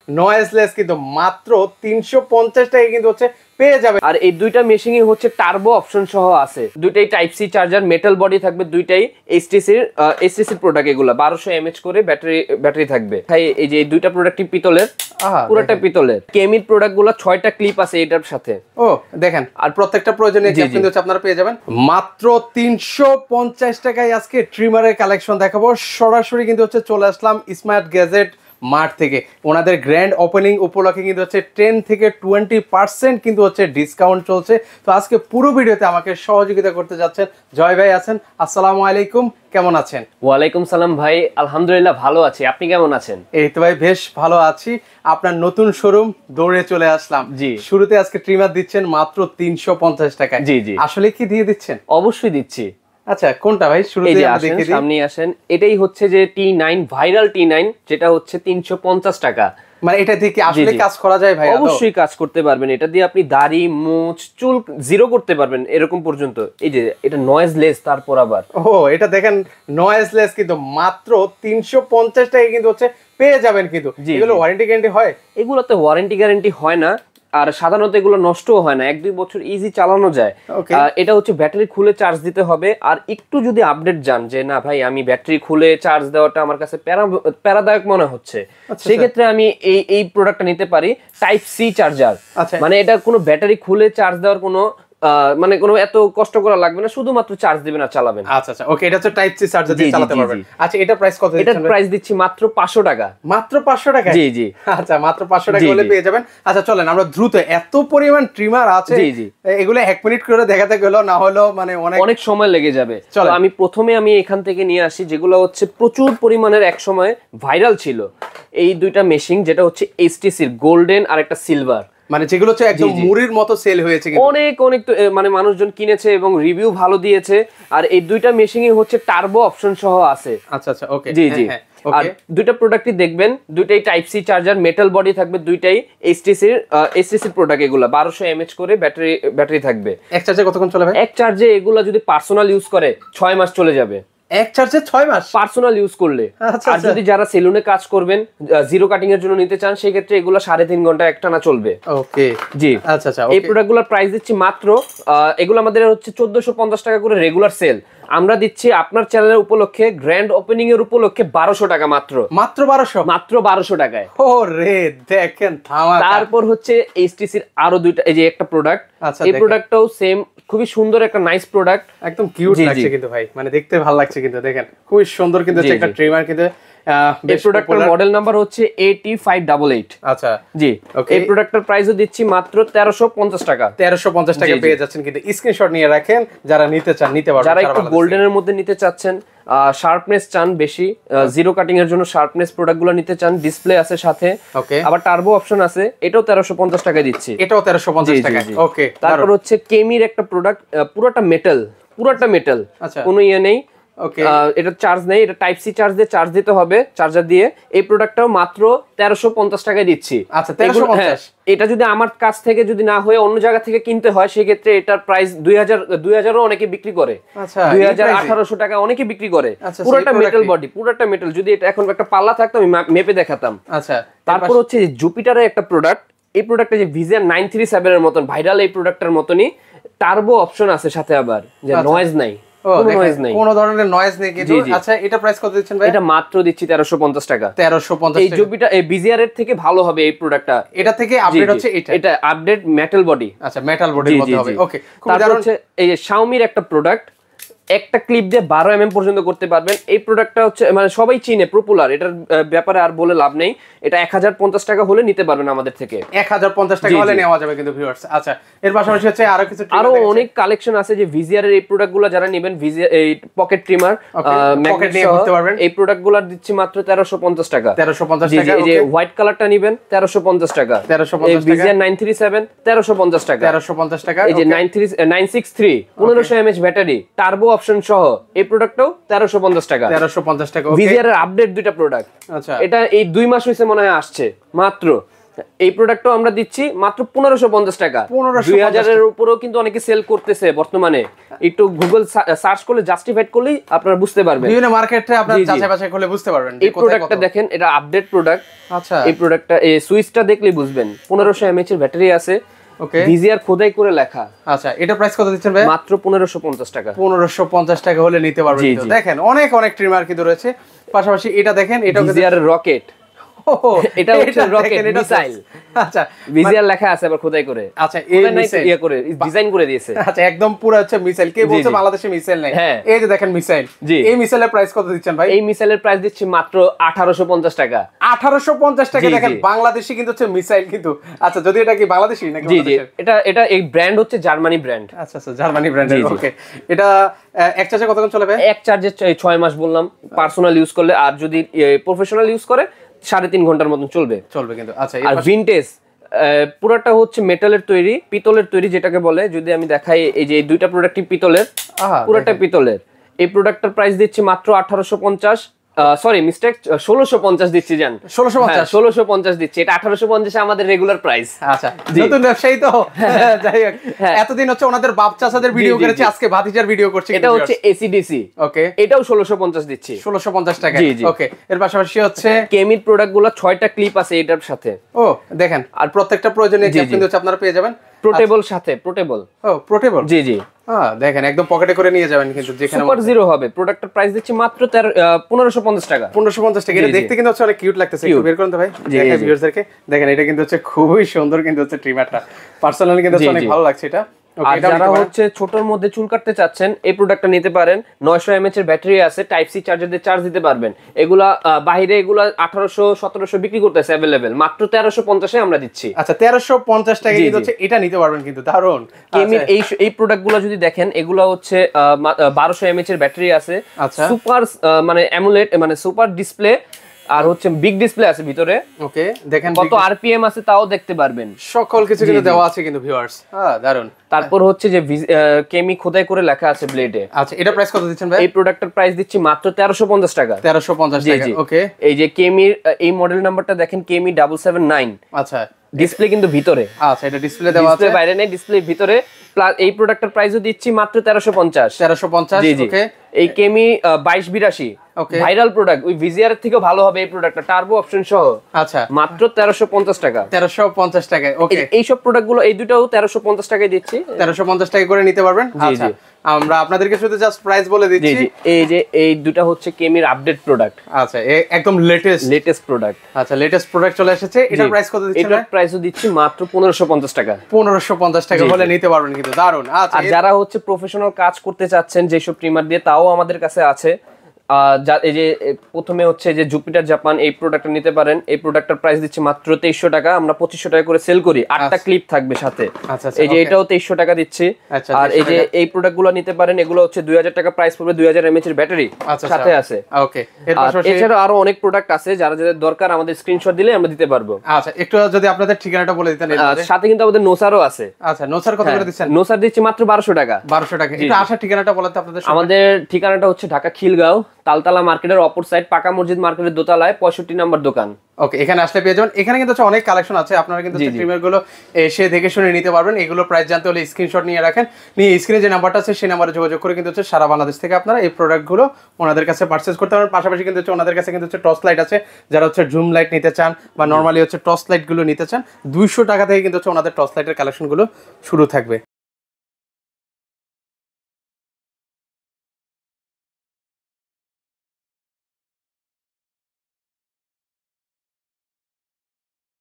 Noiseless কিন্তু মাত্র 350 টাকা কিন্তু হচ্ছে পেয়ে যাবে। আর এই দুইটা মেশিনই হচ্ছে টার্বো অপশন সহ আছে, দুইটাই type C charger, metal body থাকবে, দুইটাই এইচটিসির প্রোডাক্ট। এগুলো 1200 এমএএইচ করে ব্যাটারি থাকবে। ভাই এই যে এই দুইটা প্রোডাক্টই পিতলের, পুরোটা পিতলের। কেমির প্রোডাক্টগুলো 6টা ক্লিপ আছে এটার সাথে। ও দেখেন, আর প্রত্যেকটা প্রয়োজনীয় ক্লিপ কিন্তু আপনারা পেয়ে যাবেন মাত্র 350 টাকায়। আজকে ট্রিমারের কালেকশন দেখাবো। সরাসরি কিন্তু হচ্ছে চলে আসলাম স্মার্ট গ্যাজেট মার্ট থেকে। ওনাদের গ্র্যান্ড ওপেনিং উপলক্ষে কিন্তু হচ্ছে 10 থেকে 20% কিন্তু হচ্ছে ডিসকাউন্ট চলছে। তো আজকে পুরো ভিডিওতে আমাকে সহযোগিতা করতে যাচ্ছেন জয় ভাই আছেন। আসসালামু আলাইকুম, কেমন আছেন? ওয়ালাইকুম সালাম ভাই, আলহামদুলিল্লাহ ভালো আছি, আপনি কেমন আছেন? এই তো ভাই বেশ ভালো আছি। আপনার নতুন শোরুম দৌড়ে চলে আসলাম। জি, শুরুতে আজকে ট্রিমার দিচ্ছেন মাত্র 350 টাকায়। জি জি, আসলে কি দিয়ে দিচ্ছেন? অবশ্যই দিচ্ছি। আচ্ছা, কোনটা ভাই? শুরুতে আমরা দেখে দিই। সামনে আসেন, এটাই হচ্ছে যে T9 ভাইরাল T9, যেটা হচ্ছে 350 টাকা। মানে এটা দিয়ে কি আসলে কাজ করা যায় ভাই? অবশ্যই কাজ করতে পারবেন। এটা দিয়ে আপনি দাড়ি, মুছ, চুল জিরো করতে পারবেন এরকম পর্যন্ত। এই যে এটা নয়েজলেস, তারপর আবার এটা দেখেন নয়েজলেস কিন্তু মাত্র 350 টাকায় কিন্তু হচ্ছে পেয়ে যাবেন। কিন্তু এগুলো ওয়ারেন্টি গ্যারান্টি হয়? এগুলোতে ওয়ারেন্টি গ্যারান্টি হয় না, আর সাধারণত এগুলো নষ্টও হয় না, 1-2 বছর ইজি চালানো যায়। এটা হচ্ছে ব্যাটারি খুলে চার্জ দিতে হবে। আর একটু যদি আপডেট যান যে না ভাই আমি ব্যাটারি খুলে চার্জ দেওয়াটা আমার কাছে প্যারাদায়ক মনে হচ্ছে, সেই ক্ষেত্রে আমি এই প্রোডাক্টটা নিতে পারি, টাইপ সি চার্জার। মানে এটা কোনো ব্যাটারি খুলে চার্জ দেওয়ার কোনো মানে কোনো এত কষ্ট করা লাগবে না, শুধুমাত্র চার্জ দিবেন আর চালাবেন। আচ্ছা আচ্ছা, ওকে, এটা হচ্ছে টাইপ সি চার্জার দিয়ে চালাতে পারবেন। আচ্ছা, এটা প্রাইস কত দিচ্ছেন? এটা প্রাইস দিচ্ছি মাত্র 500 টাকা। মাত্র 500 টাকা? জি জি, আচ্ছা, মাত্র 500 টাকা হলে পেয়ে যাবেন। আচ্ছা চলেন আমরা দ্রুত, এত পরিমাণ ট্রিমার আছে, জি জি, এগুলো 1 মিনিট করে দেখাতে গেলেও না হলেও মানে অনেক সময় লেগে যাবে। তো আমি প্রথমে এখান থেকে নিয়ে আসি যেগুলো হচ্ছে প্রচুর পরিমাণের এক সময় ভাইরাল ছিল, এই দুইটা মেশিন, যেটা হচ্ছে এইচটিসির গোল্ডেন আর একটা সিলভার, মানে যেগুলো হচ্ছে একদম মুড়ির মতো সেল হয়েছে, অনেক মানে মানুষজন কিনেছে এবং রিভিউ ভালো দিয়েছে। আর এই দুইটা মেশিনই হচ্ছে টার্বো অপশন সহ আছে। আচ্ছা আচ্ছা, ওকে, জি জি। আর দুইটা প্রোডাক্টই দেখবেন, দুইটাই type C charger, metal body থাকবে, দুইটাই এইচটিসির প্রোডাক্ট। এগুলা 1200 এমএএইচ করে ব্যাটারি থাকবে। এক চার্জে কতক্ষণ চলে ভাই? এক চার্জে এগুলা যদি পার্সোনাল ইউজ করে 6 মাস চলে যাবে। এক চার্জে 6 মাস পার্সোনাল ইউজ করলে। আর যদি যারা সেলুনে কাজ করবেন, জিরো কাটিং এর জন্য নিতে চান, সেই ক্ষেত্রে এগুলো 3.5 ঘন্টা একটানা চলবে। ওকে, জি আচ্ছা আচ্ছা। এই প্রোডাক্টগুলোর প্রাইস দিচ্ছি মাত্র, এগুলো আমাদের হচ্ছে 1450 টাকা করে রেগুলার সেল। আমরা দিচ্ছি আপনার চ্যানেলের উপলক্ষে, গ্র্যান্ড ওপেনিং এর উপলক্ষে 1200 টাকা মাত্র। মাত্র 1200 টাকায়। ওরে দেখেন ধামাকা। তারপর হচ্ছে এইচটিসির আরো দুইটা, এই যে একটা প্রোডাক্ট, এই প্রোডাক্টটাও সেম, খুবই সুন্দর একটা নাইস প্রোডাক্ট, একদম কিউট লাগছে কিন্তু ভাই, মানে দেখতে ভালো লাগছে কিন্তু। দেখেন খুবই সুন্দর কিন্তু একটা ট্রিমার কিন্তু। এই প্রোডাক্টের মডেল নাম্বার হচ্ছে AT588। আচ্ছা জি, এই প্রোডাক্টের প্রাইসও দিচ্ছি মাত্র 1350 টাকা। 1350 টাকা পেয়ে যাচ্ছেন কিন্তু। স্ক্রিনশট নিয়ে রাখেন, যারা নিতে চান নিতে পারবেন। যারা একটু গোল্ডেনের মধ্যে নিতে চাচ্ছেন, শার্পনেস চান বেশি, জিরো কাটিং এর জন্য শার্পনেস প্রোডাক্টগুলো নিতে চান, ডিসপ্লে আছে সাথে, আবার টার্বো অপশন আছে, এটাও 1350 টাকা দিচ্ছি। এটাও 1350 টাকা। ওকে, তারপর হচ্ছে কেমির একটা প্রোডাক্ট, পুরোটা মেটাল, কোনো ইয়ে নেই। এটা চার্জ নেই, এটা টাইপ সি চার্জ দিয়ে চার্জ দিতে হবে, চার্জার দিয়ে। এই প্রোডাক্টটাও মাত্র 1350 টাকায় দিচ্ছি। আচ্ছা, 1350। এটা যদি আমার কাছ থেকে যদি না হয়ে অন্য জায়গা থেকে কিনতে হয়, সেই ক্ষেত্রে এটার প্রাইস 2000 অনেকে বিক্রি করে। আচ্ছা, 2000-1800 টাকা অনেকে বিক্রি করে। পুরোটা মেটাল বডি, পুরোটা মেটাল। যদি এটা এখন একটা পাল্লা থাকতো আমি মেপে দেখাতাম। আচ্ছা, তারপর হচ্ছে জুপিটারের একটা প্রোডাক্ট, এই প্রোডাক্টটা যে ভিজিয়ার 937 এর মতন ভাইরাল, এই প্রোডাক্টটার মতনই টার্বো অপশন আছে সাথে, আবার যে নয়েজ নাই, কোনো ধরনের নয়েজ নেই কিন্তু। আচ্ছা, এটা প্রাইস কত দিচ্ছেন ভাই? এটা মাত্র দিচ্ছি 1350 টাকা। 1350 এই জুপিটার, এই বিজিআর এর থেকে ভালো হবে এই প্রোডাক্টটা। এটা থেকে আপডেট হচ্ছে এটা আপডেট মেটাল বডি। আচ্ছা, মেটাল বডির মধ্যে হবে। ওকে, তারপর হচ্ছে এই যে Xiaomi-র একটা প্রোডাক্ট, একটা ক্লিপ দিয়ে 12 mm পর্যন্ত করতে পারবেন। এই প্রোডাক্টটা হচ্ছে মানে সবাই চিনে, পপুলার, এটার ব্যাপারে আর বলে লাভ নেই। এটা 1050 টাকা হলে নিতে পারবেন আমাদের থেকে। 1050 টাকা হলে নেওয়া যাবে কিন্তু ভিউয়ার্স। আচ্ছা, এর পাশাপাশি হচ্ছে আরো অনেক কালেকশন আছে যে ভিজিআর এর এই প্রোডাক্টগুলো যারা নেবেন, ভিজিআর এই পকেট ট্রিমার, পকেট নিয়ে ঘুরতে পারবেন, এই প্রোডাক্টগুলো দিচ্ছি মাত্র 1350 টাকা। 1350 টাকা। এই যে হোয়াইট কালারটা নেবেন 1350 টাকা। 1350 টাকা। ভিজিআর 937 1350 টাকা। 1350 টাকা। এই যে 963 1500 mAh ব্যাটারি, টার্বো অপশন সহ, এই প্রোডাক্টটাও 1350 টাকা। 1350 টাকা। ভিজিআর এর আপডেট দুইটা প্রোডাক্ট। আচ্ছা, এটা এই 2 মাস হইছে মনে হয় আসছে মাত্র। এই প্রোডাক্টও আমরা দিচ্ছি মাত্র 1550 টাকা। 2000 এর উপরেও কিন্তু অনেকে সেল করতেছে বর্তমানে। একটু গুগল সার্চ করলে, জাস্টিফাইড করলেই আপনারা বুঝতে পারবেন, বিভিন্ন মার্কেটে আপনারা যাচাই বাছাই করলে বুঝতে পারবেন। এই প্রোডাক্টটা দেখেন, এটা আপডেট প্রোডাক্ট। আচ্ছা, এই প্রোডাক্টটা, এই সুইচটা দেখলেই বুঝবেন। 1500 mAh এর ব্যাটারি আছে, ওকে, ভিজিআর খোদাই করে লেখা। আচ্ছা, এটা প্রাইস কত দিচ্ছেন ভাই? মাত্র 1550 টাকা। 1550 টাকা হলে নিতে পারবেন। দেখেন অনেক অনেক ট্রিমার কিন্তু রয়েছে। পাশাপাশি এটা দেখেন, এটা ভিজিআর রকেট, এটা হচ্ছে রকেট মিসাইল। আচ্ছা, ভিজিআর লেখা আছে আবার খোদাই করে। আচ্ছা, এই মিসাইল ইয়া করে ডিজাইন করে দিয়েছে। আচ্ছা, একদম পুরো হচ্ছে মিসাইল। কে বলছে বাংলাদেশে মিসাইল নাই? এই যে দেখেন মিসাইল। এই মিসাইলের প্রাইস কত দিচ্ছেন ভাই? এই মিসাইলের প্রাইস দিচ্ছি মাত্র 1850 টাকা। 1850 টাকা। দেখেন বাংলাদেশি কিন্তু হচ্ছে মিসাইল কিন্তু। আচ্ছা, যদি এটা কি বাংলাদেশি নাকি? জি জি, এটা এই ব্র্যান্ড হচ্ছে জার্মানি ব্র্যান্ড। আচ্ছা আচ্ছা, জার্মানি ব্র্যান্ডের। ওকে, এটা এক চার্জে কতক্ষণ চলে ভাই? এক চার্জে 6 মাস বললাম, পার্সোনাল ইউজ করলে। আর যদি প্রফেশনাল ইউজ করে 3.5 ঘন্টার মতন চলবে কিন্তু। আচ্ছা, আর ভিনটেজ পুরোটা হচ্ছে মেটালের তৈরি, পিতলের তৈরি যেটাকে বলে। যদি আমি দেখাই, এই যে এই দুইটা প্রোডাক্টই পিতলের, পুরোটা পিতলের। এই প্রোডাক্টটার প্রাইস দিচ্ছি মাত্র 1850, সরি মিস্টেক, 1650 দিচ্ছি। জান 1650 দিচ্ছি। এটা 1850 আমাদের রেগুলার প্রাইস। আচ্ছা, নতুন ব্যবসায়ী তো, যাই হোক, এতদিন হচ্ছে ওনাদের বাপ চাচাদের ভিডিও করেছে, আজকে ভাতিজার ভিডিও করছে। এটা হচ্ছে এসিডিসি, ওকে, এটাও 1650 দিচ্ছি। 1650 টাকা, ওকে। এর পাশাপাশি হচ্ছে কেমির প্রোডাক্টগুলো 6টা ক্লিপ আছে এটার সাথে। ও দেখেন, আর প্রত্যেকটা প্রয়োজনীয় ক্লিপ কিন্তু আপনারা পেয়ে যাবেন পোর্টেবল সাথে। পোর্টেবল, ও পোর্টেবল, জি জি। দেখেন একদম পকেটে করে নিয়ে যাবেন কিন্তু। যেখানে সুপার জিরো হবে। প্রোডাক্টের প্রাইস দিচ্ছি মাত্র 1550 টাকা। 1550 টাকা। এটা দেখতে কিন্তু হচ্ছে অনেক কিউট লাগতেছে। একটু বের করুন তো ভাই, দেখাই ভিউয়ারদেরকে। দেখেন এটা কিন্তু হচ্ছে খুবই সুন্দর কিন্তু হচ্ছে ট্রিমারটা। পার্সোনালি কিন্তু অনেক ভালো লাগছে এটা। আর যারা হচ্ছে ছোটর মধ্যে চুল কাটতে চাচ্ছেন, এই প্রোডাক্টটা নিতে পারেন। 900 mAh এর ব্যাটারি আছে, টাইপ সি চার্জার দিয়ে চার্জ দিতে পারবেন। এগুলা বাইরে এগুলা 1800-1700 বিক্রি করতেছে अवेलेबल, মাত্র 1350 এ আমরা দিচ্ছি। আচ্ছা, 1350 টাকা কিন্তু হচ্ছে এটা নিতে পারবেন কিন্তু। দারুন। কেমির এই প্রোডাক্টগুলো যদি দেখেন, এগুলা হচ্ছে 1200 mAh এর ব্যাটারি আছে, সুপার মানে অ্যামুলেট, মানে সুপার ডিসপ্লে, আর হচ্ছে বিগ ডিসপ্লে আছে ভিতরে। ওকে, দেখেন কত আরপিএম আছে তাও দেখতে পারবেন। সকল কিছু কিন্তু দেওয়া আছে কিন্তু ভিউয়ার্স। দারুন। তারপর হচ্ছে যে কেমি খোদাই করে লেখা আছে ব্লেডে। আচ্ছা, এটা প্রাইস কত দিচ্ছেন ভাই? এই প্রোডাক্টের প্রাইস দিচ্ছি মাত্র 1350 টাকা। 1350 টাকা, ওকে। এই যে কেমির এই মডেল নাম্বারটা দেখেন, কেমি 779। আচ্ছা, ডিসপ্লে কিন্তু ভিতরে। আচ্ছা, এটা ডিসপ্লে দেওয়া আছে, বাইরে নেই, ডিসপ্লে ভিতরে। প্লাস এই প্রোডাক্টের প্রাইসও দিচ্ছি মাত্র 1350। 1350, ওকে। এই কেমি 2282 ভাইরাল প্রোডাক্ট, ওই ভিজিআর এর থেকেও ভালো হবে এই প্রোডাক্টটা, টার্বো অপশন সহ। আচ্ছা, মাত্র 1350 টাকা। 1350 টাকা, ওকে। এই সব প্রোডাক্টগুলো, এই দুটাও 1350 টাকায় দিচ্ছি। 1350 টাকা করে নিতে পারবেন। আচ্ছা, আমরা আপনাদেরকে শুধু জাস্ট প্রাইস বলে দিচ্ছি। এই যে এই দুটো হচ্ছে কেমির আপডেট প্রোডাক্ট। আচ্ছা, একদম লেটেস্ট প্রোডাক্ট। আচ্ছা, লেটেস্ট প্রোডাক্ট চলে এসেছে। এটার প্রাইস কত দিচ্ছেন? এটার প্রাইসও দিচ্ছি মাত্র 1550 টাকা। 1550 টাকা হলে নিতে পারবেন কিন্তু। দারুন। আচ্ছা, আর যারা হচ্ছে প্রফেশনাল কাজ করতে চাচ্ছেন যেসব ট্রিমার দিয়ে, তাও আমাদের কাছে আছে। এই যে প্রথমে হচ্ছে যে জুপিটার জাপান, এই প্রোডাক্টটা নিতে পারেন। এই প্রোডাক্টের প্রাইস দিচ্ছি মাত্র 2300 টাকা। আমরা 2500 টাকা করে সেল করি। 8টা ক্লিপ থাকবে সাথে। এই যে এটাও 2300 টাকা দিচ্ছি। আর এই যে এই প্রোডাক্টগুলো নিতে পারেন, এগুলো হচ্ছে 2000 টাকা প্রাইস পড়বে। 2000 mAh এর ব্যাটারি সাথে আছে, ওকে। এছাড়া আরো অনেক প্রোডাক্ট আছে, যাদের দরকার আমাদের স্ক্রিনশট দিলে আমরা দিতে পারবো। আচ্ছা, একটু যদি আপনাদের ঠিকানাটা বলে দিতেন। সাথে কিন্তু আমাদের নোসারও আছে। আচ্ছা, নোসার কত করে দিচ্ছেন? নোসার দিচ্ছি মাত্র 1200 টাকা। 1200 টাকা। একটু আসার ঠিকানাটা বলতে আপনাদের। আমাদের ঠিকানাটা হচ্ছে ঢাকা খিলগাঁও, তালতলা মার্কেটের অপর সাইড, পাকা মসজিদ মার্কেটের দোতলায় 65 নম্বর দোকান। ওকে, এখানে আসলে পেয়ে যাবেন। এখানে কিন্তু অনেক কালেকশন আছে, আপনারা কিন্তু ট্রিমার গুলো এসে দেখে শুনে নিতে পারবেন। এগুলো প্রাইস জানতে হলে স্ক্রিনশট নিয়ে রাখেন, নিয়ে স্ক্রিনে যে নাম্বারটা আছে সেই নাম্বারে যোগাযোগ করে কিন্তু সারা বাংলাদেশ থেকে আপনারা এই প্রোডাক্টগুলো ওনাদের কাছে পারচেজ করতে পারবেন। পাশাপাশি কিন্তু ওনাদের কাছে কিন্তু টর্চ লাইট আছে, যারা হচ্ছে জুম লাইট নিতে চান বা নর্মালি হচ্ছে টর্চ লাইট গুলো নিতে চান, 200 টাকা থেকে কিন্তু ওনাদের টর্চ লাইটের কালেকশন গুলো শুরু থাকবে।